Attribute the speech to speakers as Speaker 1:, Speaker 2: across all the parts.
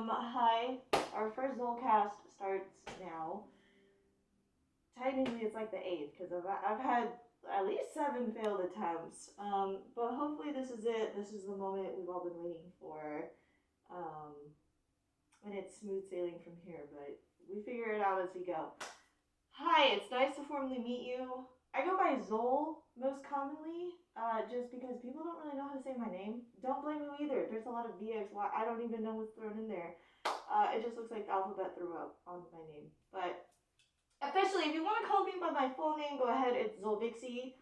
Speaker 1: Hi. Our first Zolcast starts now. Technically, it's like the 8th, because I've had at least 7 failed attempts. But hopefully this is it. This is the moment we've all been waiting for. And it's smooth sailing from here, but we figure it out as we go. Hi, it's nice to formally meet you. I go by Zol most commonly, just because people don't really know how to say my name. Don't blame me either. There's a lot of VXY. I don't even know what's thrown in there. It just looks like the alphabet threw up on my name. But officially, if you want to call me by my full name, go ahead. It's Zolvixie.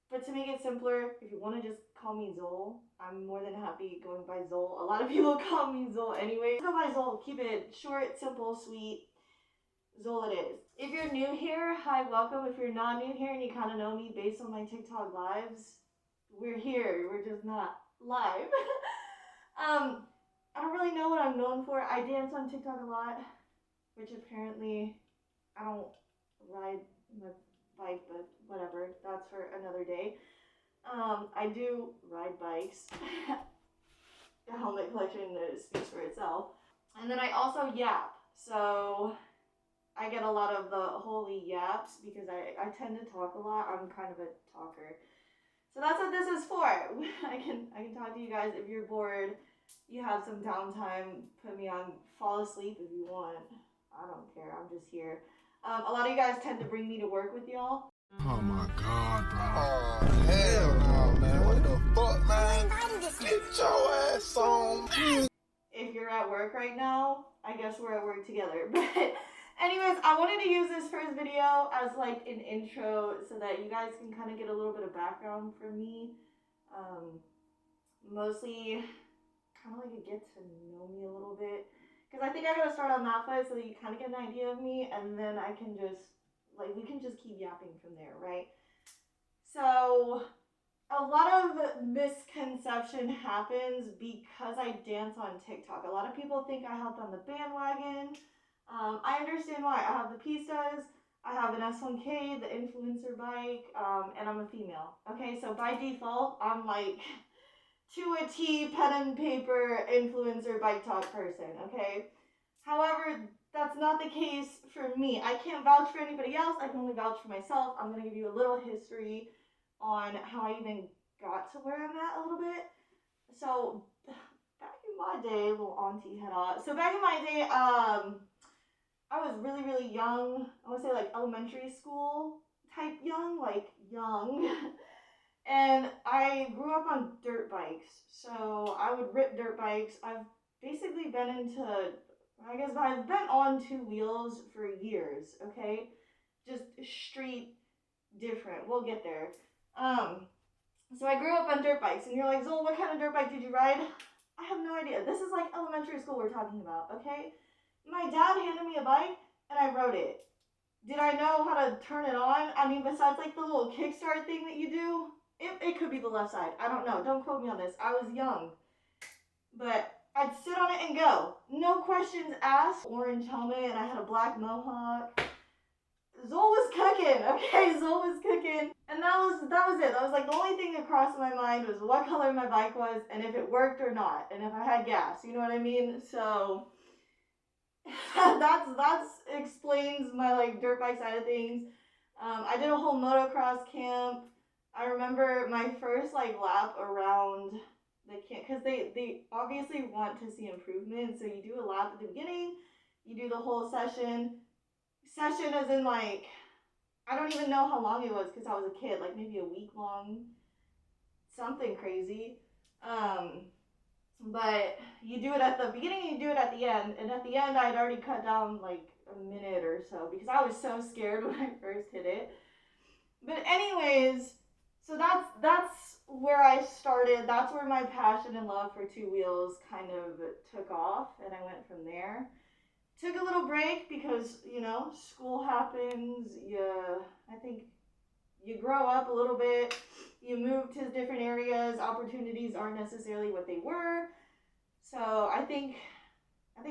Speaker 1: But to make it simpler, if you want to just call me Zol, I'm more than happy going by Zol. A lot of people call me Zol anyway. Go by Zol. Keep it short, simple, sweet. Zol it is. If you're new here, hi, welcome. If you're not new here and you kind of know me based on my TikTok lives, we're here. We're just not live. I don't really know what I'm known for. I dance on TikTok a lot, which apparently I don't ride my bike, but whatever. That's for another day. I do ride bikes. The helmet collection speaks for itself. And then I also yap. So I get a lot of the holy yaps because I tend to talk a lot. I'm kind of a talker. So that's what this is for. I can talk to you guys if you're bored. You have some downtime, put me on, fall asleep if you want. I don't care, I'm just here. A lot of you guys tend to bring me to work with y'all.
Speaker 2: Oh my god, bro.
Speaker 3: Oh, hell no, man. What the fuck, man? Get your ass on.
Speaker 1: If you're at work right now, I guess we're at work together. But anyways, I wanted to use this first video as like an intro so that you guys can kind of get a little bit of background from me. Mostly kind of like a get to know me a little bit. Because I think I gotta start on that foot so that you kind of get an idea of me, and then I can just, like, we can just keep yapping from there, right? So a lot of misconception happens because I dance on TikTok. A lot of people think I hopped on the bandwagon. I understand why. I have the pistas, I have an S1K, the influencer bike, and I'm a female. Okay, so by default, I'm like to a T, pen and paper, influencer, bike talk person, okay? However, that's not the case for me. I can't vouch for anybody else. I can only vouch for myself. I'm going to give you a little history on how I even got to where I'm at a little bit. So, back in my day, little auntie head on. So, back in my day, I was really, really young. I want to say like elementary school type young, like young. And I grew up on dirt bikes. So, I would rip dirt bikes. I've basically been into, I guess I've been on 2 wheels for years, okay? Just street different. We'll get there. So I grew up on dirt bikes, and you're like, Zol, what kind of dirt bike did you ride? I have no idea. This is like elementary school we're talking about, okay? My dad handed me a bike, and I rode it. Did I know how to turn it on? I mean, besides like the little kickstart thing that you do, it could be the left side. I don't know. Don't quote me on this. I was young. But I'd sit on it and go. No questions asked. Orange helmet, and I had a black mohawk. Zol was cooking, okay? Zol was cooking. And that was it. That was like the only thing that crossed my mind was what color my bike was and if it worked or not. And if I had gas, you know what I mean? So that's explains my like dirt bike side of things. I did a whole motocross camp. I remember my first like lap around the camp, because they obviously want to see improvement. So you do a lap at the beginning, you do the whole session as in like, I don't even know how long it was because I was a kid, like maybe a week long, something crazy. But you do it at the beginning, you do it at the end, and at the end I'd already cut down like a minute or so because I was so scared when I first hit it. But anyways, so that's where I started. That's where my passion and love for 2 wheels kind of took off, and I went from there. Took a little break because, you know, school happens. I think you grow up a little bit. You move to different areas. Opportunities aren't necessarily what they were. So I think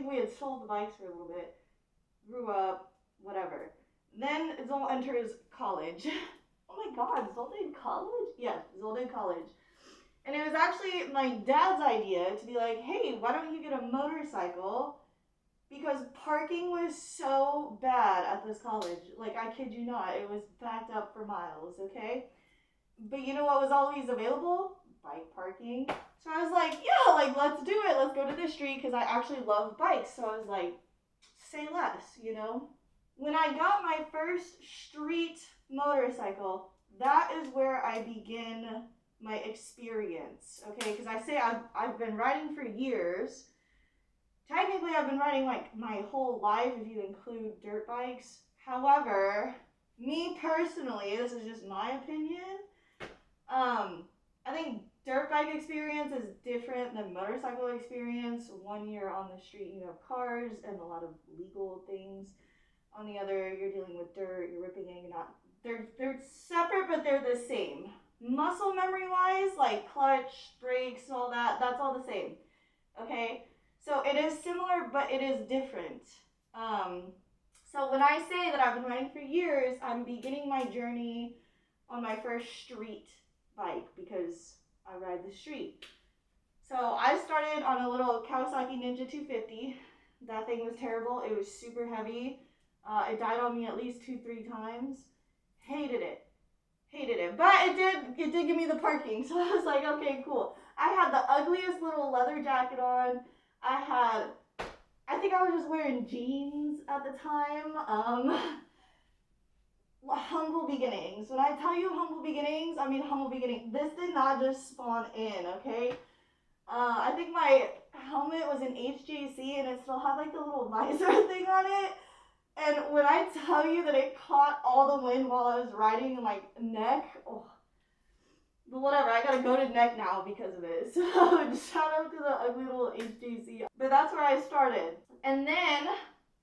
Speaker 1: we had sold the bikes for a little bit. Grew up, whatever. Then Zol enters college. Oh my God, Zol did college? Yes, Zol did college. And it was actually my dad's idea to be like, hey, why don't you get a motorcycle? Because parking was so bad at this college. Like, I kid you not, it was backed up for miles, okay? But you know what was always available? Bike parking. So I was like, yeah, like, let's do it. Let's go to the street because I actually love bikes. So I was like, say less, you know? When I got my first street motorcycle, that is where I begin my experience, okay? Because I say I've been riding for years. Technically, I've been riding like my whole life if you include dirt bikes. However, me personally, this is just my opinion. I think dirt bike experience is different than motorcycle experience. One, you're on the street, you have cars and a lot of legal things. On the other, you're dealing with dirt, you're ripping it, you're not. They're separate, but they're the same. Muscle memory wise, like clutch, brakes, all that, that's all the same. Okay? So it is similar, but it is different. So when I say that I've been riding for years, I'm beginning my journey on my first street bike because I ride the street. So I started on a little Kawasaki Ninja 250. That thing was terrible. It was super heavy. It died on me at least 2-3 times. Hated it. But it did give me the parking. So I was like, okay, cool. I had the ugliest little leather jacket on. I think I was just wearing jeans at the time. Humble beginnings. When I tell you humble beginnings, I mean humble beginnings. This did not just spawn in, okay? I think my helmet was in HJC and it still had like the little visor thing on it. And when I tell you that it caught all the wind while I was riding in my neck, oh, but whatever, I gotta go to neck now because of it. So shout out to the ugly little HJC. But that's where I started. And then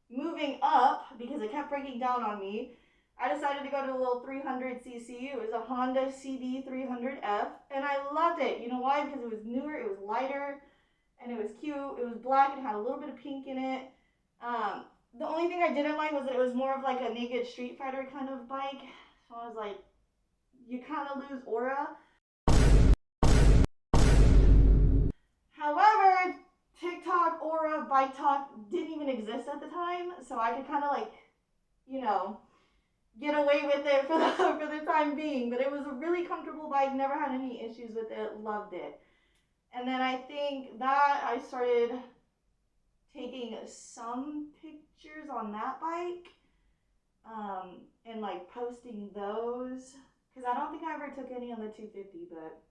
Speaker 1: moving up, because it kept breaking down on me, I decided to go to a little 300cc. It was a Honda CB300F, and I loved it. You know why? Because it was newer, it was lighter, and it was cute. It was black, it had a little bit of pink in it. The only thing I didn't like was that it was more of like a Naked Street Fighter kind of bike. So I was like, you kind of lose aura. However, TikTok, aura, bike talk didn't even exist at the time, so I could kind of like, you know, get away with it for the time being. But it was a really comfortable bike, never had any issues with it, loved it. And then I think that I started taking some pictures on that bike, and like posting those, because I don't think I ever took any on the 250, but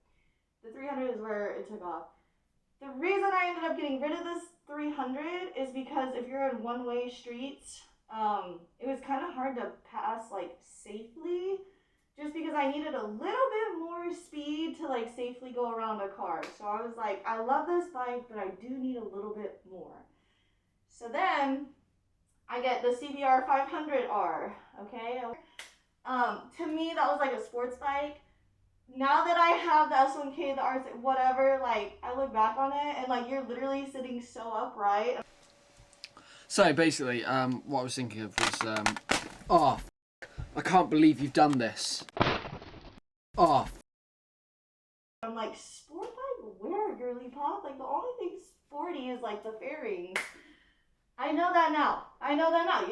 Speaker 1: the 300 is where it took off. The reason I ended up getting rid of this 300 is because if you're in one-way streets, it was kind of hard to pass like safely, just because I needed a little bit more speed to like safely go around a car. So I was like, I love this bike, but I do need a little bit more. So then I get the CBR 500R, okay? To me, that was like a sports bike. Now that I have the S1K, the R6, whatever, like, I look back on it, and like, you're literally sitting so upright.
Speaker 4: So basically, what I was thinking of was, oh, I can't believe you've done this. Oh.
Speaker 1: I'm like, sport bike? Where, girly pop? Like, the only thing sporty is like the fairings. I know that now. You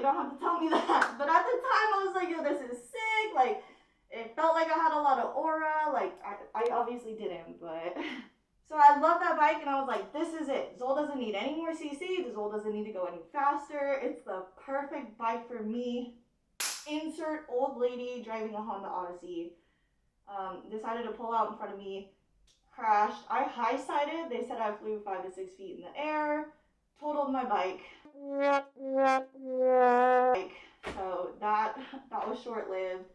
Speaker 1: don't have to tell me that. But at the time, I was like, yo, this is sick. Like, it felt like I had a lot of aura. Like, I obviously didn't, but... So I love that bike, and I was like, this is it. Zol doesn't need any more CC. Zol doesn't need to go any faster. It's the perfect bike for me. Insert old lady driving a Honda Odyssey. Decided to pull out in front of me. Crashed. I high-sided. They said I flew 5 to 6 feet in the air. Totaled my bike. So that was short-lived.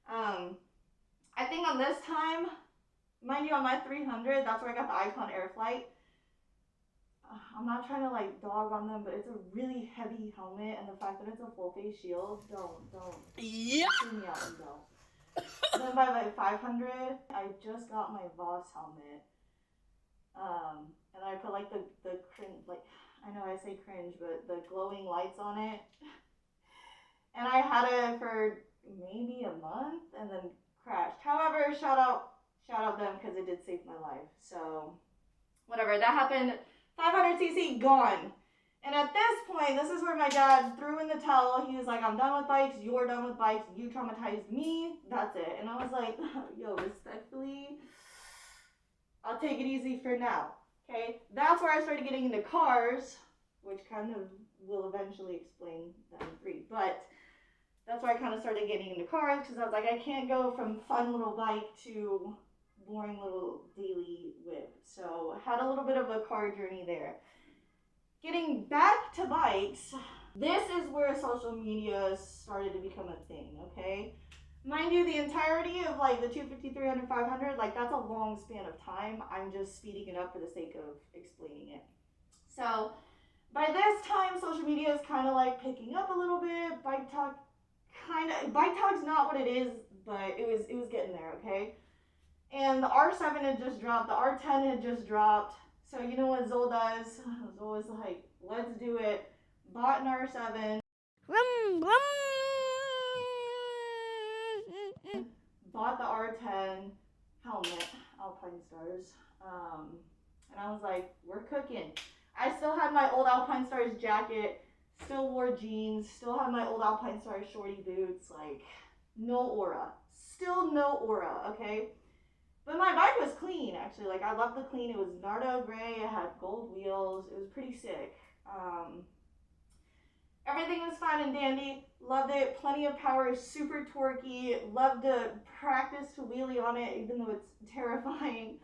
Speaker 1: I think on this time, mind you, on my 300, that's where I got the Icon Air Flight. I'm not trying to like dog on them, but it's a really heavy helmet, and the fact that it's a full face shield, don't. Yeah. See me out, you don't. Then by my 500, I just got my Voss helmet. And I put like the cringe, like, I know I say cringe, but the glowing lights on it. And I had it for maybe a month and then crashed. However, shout out shout out them because it did save my life. So, whatever, that happened. 500cc gone. And at this point, this is where my dad threw in the towel. He was like, I'm done with bikes. You're done with bikes. You traumatized me. That's it. And I was like, yo, respectfully, I'll take it easy for now. Okay? That's where I started getting into cars, which kind of will eventually explain that in 3. But that's where I kind of started getting into cars because I was like, I can't go from fun little bike to boring little daily whip. So I had a little bit of a car journey there. Getting back to bikes, this is where social media started to become a thing, okay? Mind you, the entirety of like the 250, 300, 500, like that's a long span of time. I'm just speeding it up for the sake of explaining it. So by this time, social media is kind of like picking up a little bit. Bike talk's not what it is, but it was getting there, okay? And the R7 had just dropped, the R10 had just dropped. So you know what Zol does? Zol was like, let's do it. Bought an R7.
Speaker 5: Vroom, vroom.
Speaker 1: Bought the R10 helmet, Alpine Stars. And I was like, we're cooking. I still had my old Alpine Stars jacket, still wore jeans, still had my old Alpine Stars shorty boots, like no aura. Still no aura, okay? But my bike was clean, actually. Like, I loved the clean. It was Nardo gray. It had gold wheels. It was pretty sick. Everything was fine and dandy. Loved it. Plenty of power. Super torquey. Loved to practice to wheelie on it, even though it's terrifying.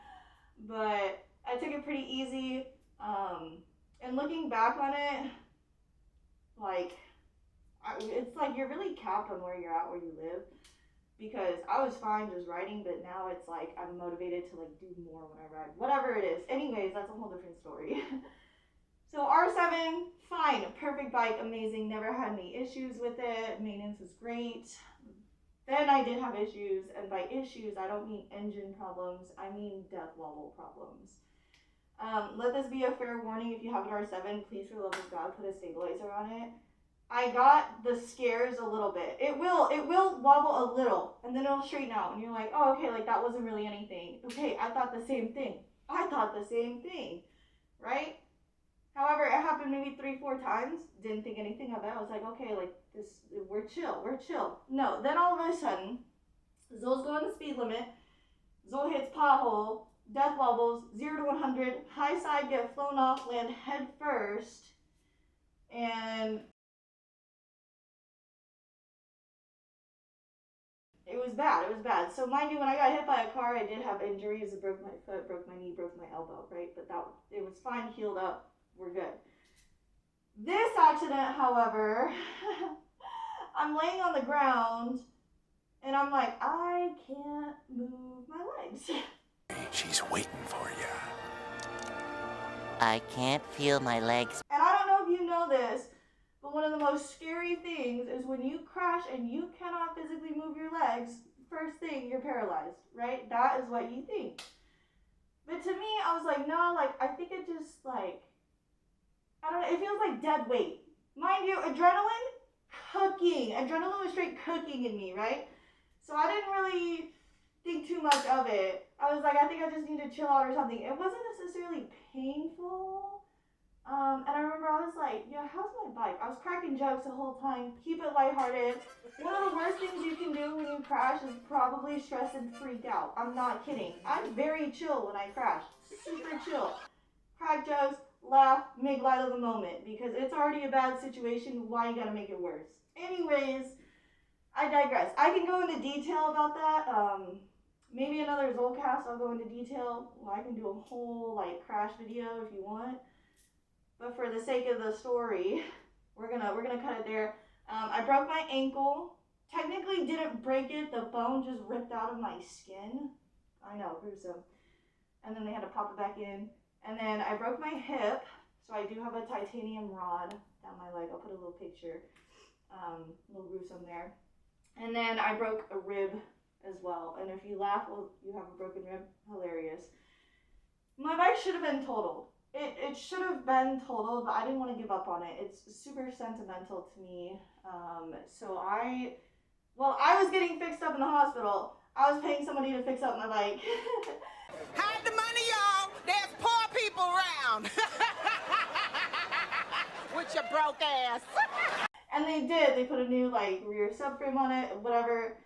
Speaker 1: But I took it pretty easy. And looking back on it, like, it's like you're really capped on where you're at, where you live. Because I was fine just riding, but now it's like I'm motivated to like do more when I ride. Whatever it is. Anyways, that's a whole different story. So R7, fine. Perfect bike. Amazing. Never had any issues with it. Maintenance was great. Then I did have issues. And by issues, I don't mean engine problems. I mean death wobble problems. Let this be a fair warning. If you have an R7, please, for the love of God, put a stabilizer on it. I got the scares a little bit. It will wobble a little, and then it'll straighten out, and you're like, oh, okay, like that wasn't really anything. Okay, I thought the same thing, right? However, it happened maybe 3-4 times. Didn't think anything of it. I was like, okay, like this, we're chill. No, then all of a sudden, Zol's going the speed limit. Zol hits pothole, death wobbles, 0 to 100, high side, get flown off, land head first, and it was bad. So mind you, when I got hit by a car, I did have injuries. I broke my foot, broke my knee, broke my elbow, right? But it was fine, healed up, we're good. This accident, however, I'm laying on the ground, and I'm like, I can't move my legs.
Speaker 3: She's waiting for you.
Speaker 5: I can't feel my legs.
Speaker 1: And I don't know if you know this, but one of the most scary things is when you crash and you cannot physically move your legs, first thing, you're paralyzed, right? That is what you think. But to me, I was like, no, like, I think it just, like, I don't know, it feels like dead weight. Mind you, adrenaline was straight cooking in me, right? So I didn't really think too much of it. I was like, I think I just need to chill out or something. It wasn't necessarily painful. And I remember I was like, yeah, how's my bike? I was cracking jokes the whole time. Keep it lighthearted. One of the worst things you can do when you crash is probably stress and freak out. I'm not kidding. I'm very chill when I crash. Super chill. Crack jokes, laugh, make light of the moment. Because it's already a bad situation. Why you gotta make it worse? Anyways, I digress. I can go into detail about that. Maybe another Zolcast I'll go into detail. Well, I can do a whole like crash video if you want. But for the sake of the story, we're gonna cut it there. I broke my ankle. Technically didn't break it. The bone just ripped out of my skin. I know, gruesome. And then they had to pop it back in. And then I broke my hip. So I do have a titanium rod down my leg. I'll put a little picture. A little gruesome there. And then I broke a rib as well. And if you laugh, well, you have a broken rib. Hilarious. My bike should have been totaled. It should have been totaled, but I didn't want to give up on it. It's super sentimental to me. So I was getting fixed up in the hospital. I was paying somebody to fix up my bike.
Speaker 6: Hide the money, y'all. There's poor people around. With your broke ass.
Speaker 1: And they did. They put a new like rear subframe on it, whatever.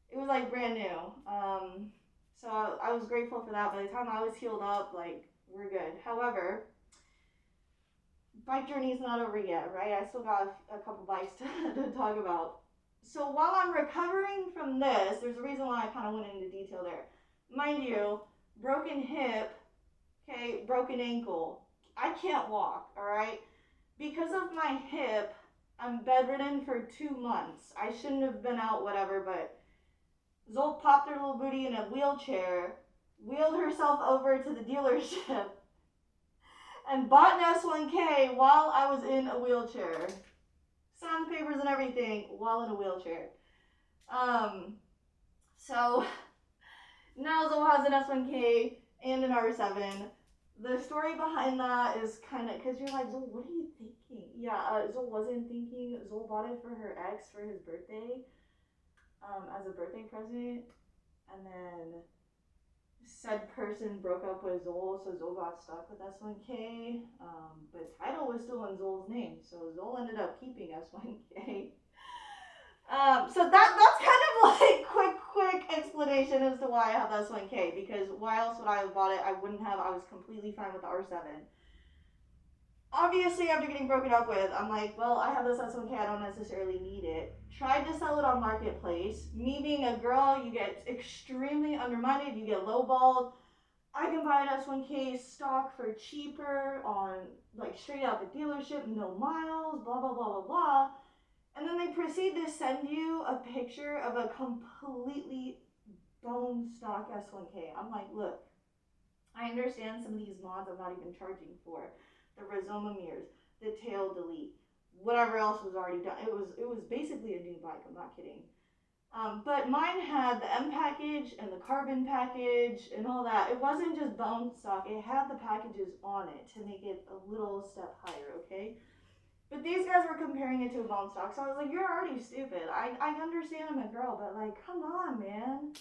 Speaker 1: It was like brand new. So I was grateful for that. By the time I was healed up, like we're good. However, bike journey is not over yet, right? I still got a couple bikes to talk about. So while I'm recovering from this, there's a reason why I kind of went into detail there. Mind you, broken hip, okay, broken ankle. I can't walk, all right? Because of my hip, I'm bedridden for 2 months. I shouldn't have been out, whatever, but Zol popped her little booty in a wheelchair, wheeled herself over to the dealership, and bought an S1K while I was in a wheelchair. Signed papers and everything while in a wheelchair. So now Zol has an S1K and an R7. The story behind that is kind of, because you're like, Zol, what are you thinking? Yeah, Zol wasn't thinking. Zol bought it for her ex for his birthday, as a birthday present. And then said person broke up with Zol, so Zol got stuck with S1K. But title was still in Zol's name, so Zol ended up keeping S1K. So that's kind of like quick explanation as to why I have the S1K, because why else would I have bought it? I wouldn't have. I was completely fine with the R7. Obviously, after getting broken up with, I'm like, well, I have this S1K, I don't necessarily need it. Tried to sell it on Marketplace. Me being a girl, you get extremely undermined, you get lowballed. I can buy an S1K stock for cheaper on, like, straight out the dealership, no miles, blah, blah, blah, blah, blah. And then they proceed to send you a picture of a completely bone stock S1K. I'm like, look, I understand some of these mods I'm not even charging for. The Rizoma mirrors, the tail delete, whatever else was already done. It was basically a new bike, I'm not kidding. But mine had the M package and the carbon package and all that. It wasn't just bone stock, it had the packages on it to make it a little step higher, okay? But these guys were comparing it to a bone stock, so I was like, you're already stupid. I understand I'm a girl, but like, come on, man.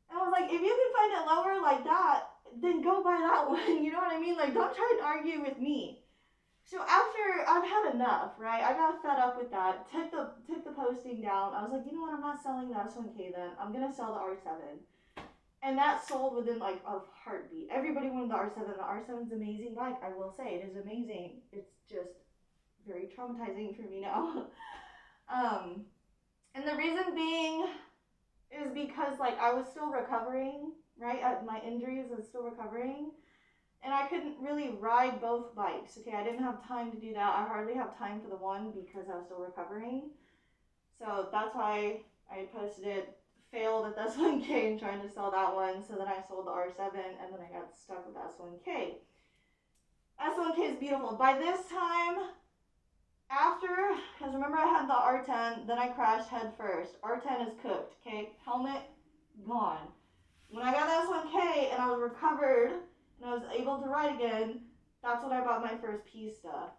Speaker 1: And I was like, if you can find it lower like that, then go buy that one. You know what I mean? Like, don't try to argue with me. So after I've had enough, right? I got fed up with that. Took the posting down. I was like, you know what? I'm not selling the S1K then. I'm gonna sell the R7. And that sold within like a heartbeat. Everybody wanted the R7. The R7's an amazing bike. I will say it is amazing. It's just very traumatizing for me now. And the reason being is because like I was still recovering, right? My injuries was still recovering, and I couldn't really ride both bikes. Okay, I didn't have time to do that. I hardly have time for the one because I was still recovering. So that's why I posted it, failed at the S1K and trying to sell that one. So then I sold the R7, and then I got stuck with the S1K. S1K is beautiful. By this time, after, because remember I had the R10, then I crashed head first. R10 is cooked, okay? Helmet, gone. When I got the S1K and I was recovered and I was able to ride again, that's when I bought my first Pista.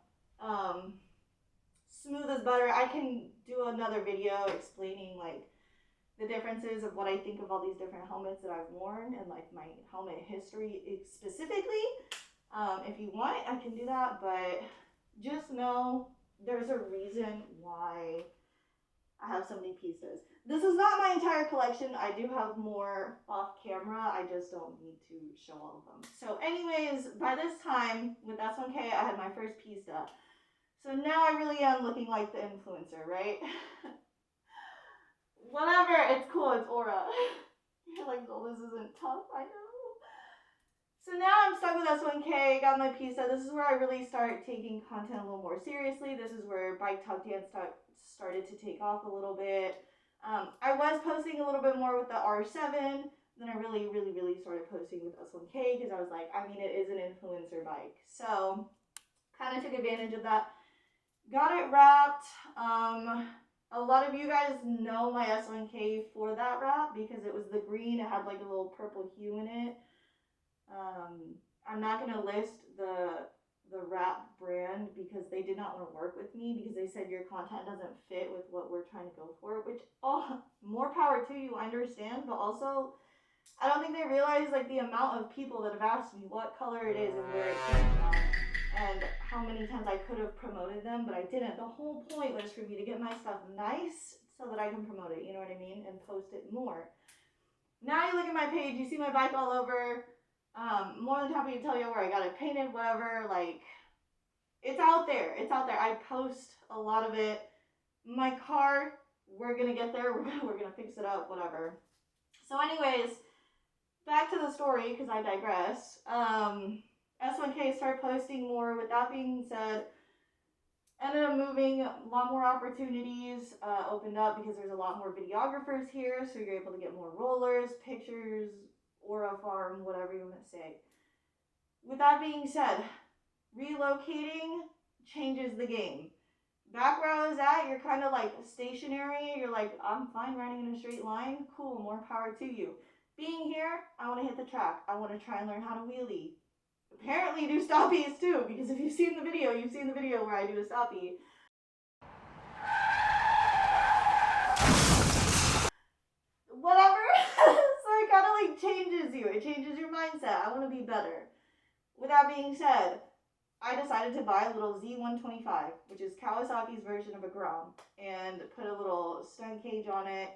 Speaker 1: Smooth as butter. I can do another video explaining like the differences of what I think of all these different helmets that I've worn and like my helmet history specifically. If you want, I can do that, but just know there's a reason why I have so many pieces. This is not my entire collection. I do have more off camera. I just don't need to show all of them. So anyways, by this time, with S1K, I had my first Pista. So now I really am looking like the influencer, right? Whatever, it's cool, it's aura. You're like, oh, this isn't tough, I know. So now I'm stuck with S1K, got my Pista. This is where I really start taking content a little more seriously. This is where Bike Talk Dance started to take off a little bit. I was posting a little bit more with the R7, then I really started posting with S1K because I was like, I mean, it is an influencer bike. So kind of took advantage of that. Got it wrapped. A lot of you guys know my S1K for that wrap because it was the green. It had like a little purple hue in it. I'm not going to list the the Wrap brand because they did not want to work with me because they said your content doesn't fit with what we're trying to go for, which, oh, more power to you, I understand, but also I don't think they realize like the amount of people that have asked me what color it is and where it came from and how many times I could have promoted them, but I didn't. The whole point was for me to get my stuff nice so that I can promote it, you know what I mean, and post it more. Now you look at my page, you see my bike all over. More than happy to tell you where I got it painted, whatever. Like, it's out there. It's out there. I post a lot of it. My car, we're gonna get there. We're gonna fix it up, whatever. So, anyways, back to the story because I digress. S1K started posting more. With that being said, ended up moving. A lot more opportunities opened up because there's a lot more videographers here, so you're able to get more rollers, pictures, aura farm, whatever you want to say. With that being said, relocating changes the game. Back where I was at, you're kind of like stationary. You're like, I'm fine riding in a straight line. Cool, more power to you. Being here, I want to hit the track. I want to try and learn how to wheelie. Apparently do stoppies too, because if you've seen the video, where I do a stoppie. Whatever. So it kind of like changes you. It changes your mindset. I want to be better. With that being said, I decided to buy a little Z125, which is Kawasaki's version of a Grom, and put a little stunt cage on it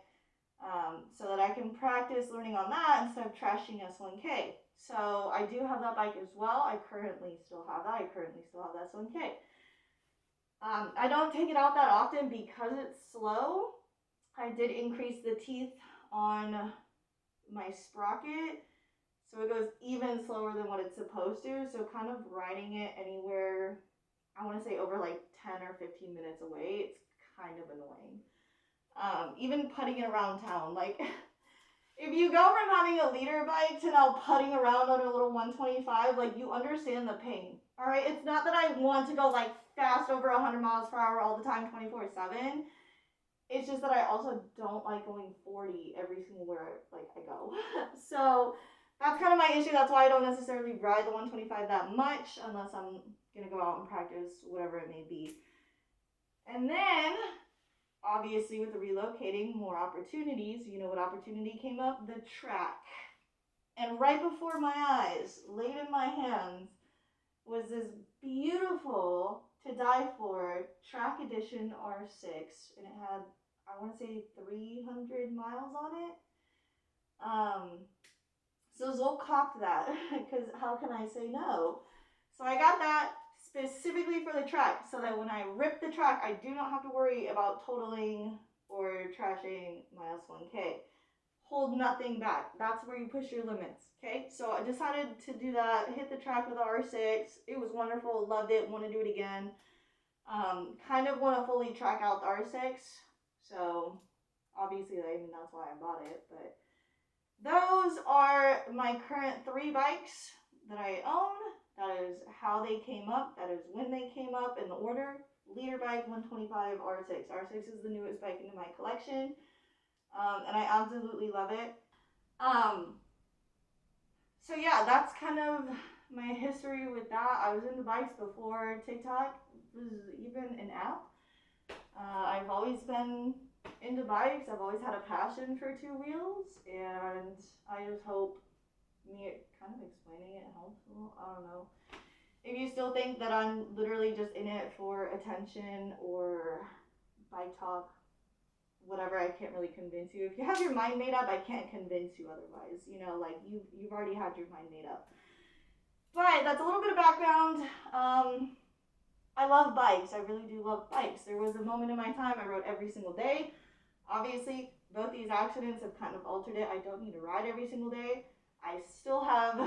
Speaker 1: so that I can practice learning on that instead of trashing S1K. So I do have that bike as well. I currently still have that. S1K. I don't take it out that often because it's slow. I did increase the teeth on my sprocket, so it goes even slower than what it's supposed to. So kind of riding it anywhere, I want to say over like 10 or 15 minutes away, it's kind of annoying. Even putting it around town, like if you go from having a leader bike to now putting around on a little 125, like you understand the pain. All right, it's not that I want to go like fast over 100 miles per hour all the time, 24/7. It's just that I also don't like going 40 every single where like I go. So that's kind of my issue. That's why I don't necessarily ride the 125 that much unless I'm gonna go out and practice whatever it may be. And then obviously with the relocating, more opportunities. You know what opportunity came up? The track. And right before my eyes, laid in my hands, was this beautiful to die for track edition R6, and it had, I want to say, 300 miles on it. So Zol copped that, because how can I say no? So I got that specifically for the track, so that when I rip the track, I do not have to worry about totaling or trashing my S1K. Hold nothing back. That's where you push your limits, okay? So I decided to do that, hit the track with the R6. It was wonderful, loved it, want to do it again. Kind of want to fully track out the R6, so obviously, I mean, that's why I bought it, but those are my current 3 bikes that I own. That is how they came up. That is when they came up in the order. Leader bike, 125, R6. R6 is the newest bike into my collection. And I absolutely love it. So yeah, that's kind of my history with that. I was into bikes before TikTok was even an app. I've always been into bikes. I've always had a passion for 2 wheels, and I just hope me kind of explaining it helps. I don't know. If you still think that I'm literally just in it for attention or bike talk, whatever, I can't really convince you. If you have your mind made up, I can't convince you otherwise. You know, like you've already had your mind made up. But that's a little bit of background. I love bikes. I really do love bikes. There was a moment in my time I rode every single day. Obviously, both these accidents have kind of altered it. I don't need to ride every single day. I still have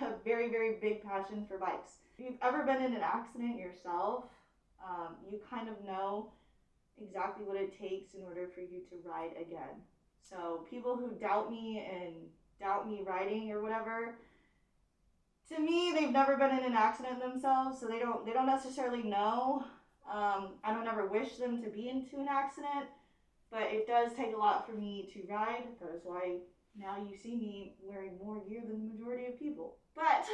Speaker 1: a very, very big passion for bikes. If you've ever been in an accident yourself, you kind of know exactly what it takes in order for you to ride again. So people who doubt me and doubt me riding or whatever, to me, they've never been in an accident themselves, so they don't necessarily know. I don't ever wish them to be into an accident, but it does take a lot for me to ride. That is why now you see me wearing more gear than the majority of people. But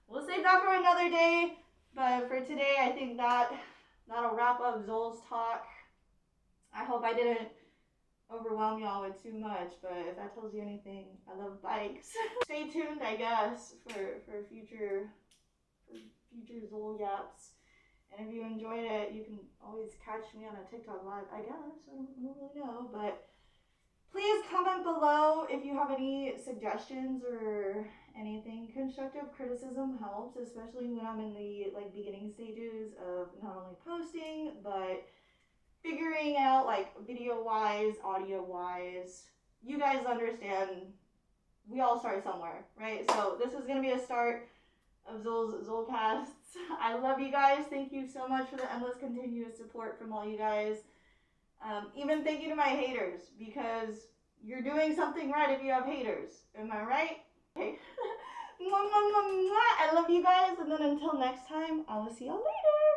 Speaker 1: we'll save that for another day. But for today, I think that'll wrap up Zol's talk. I hope I didn't overwhelm y'all with too much, but if that tells you anything, I love bikes. Stay tuned, I guess, for future Zol yaps. And if you enjoyed it, you can always catch me on a TikTok live, I guess. I don't really know, but please comment below if you have any suggestions or anything. Constructive criticism helps, especially when I'm in the beginning stages of not only posting, but figuring out video-wise, audio-wise. You guys understand, we all start somewhere, right? So this is gonna be a start of Zolcasts. I love you guys. Thank you so much for the endless continuous support from all you guys. Even thank you to my haters, because you're doing something right if you have haters. Am I right? Okay. Mwah, mwah, mwah, mwah. I love you guys, and then until next time, I will see y'all later.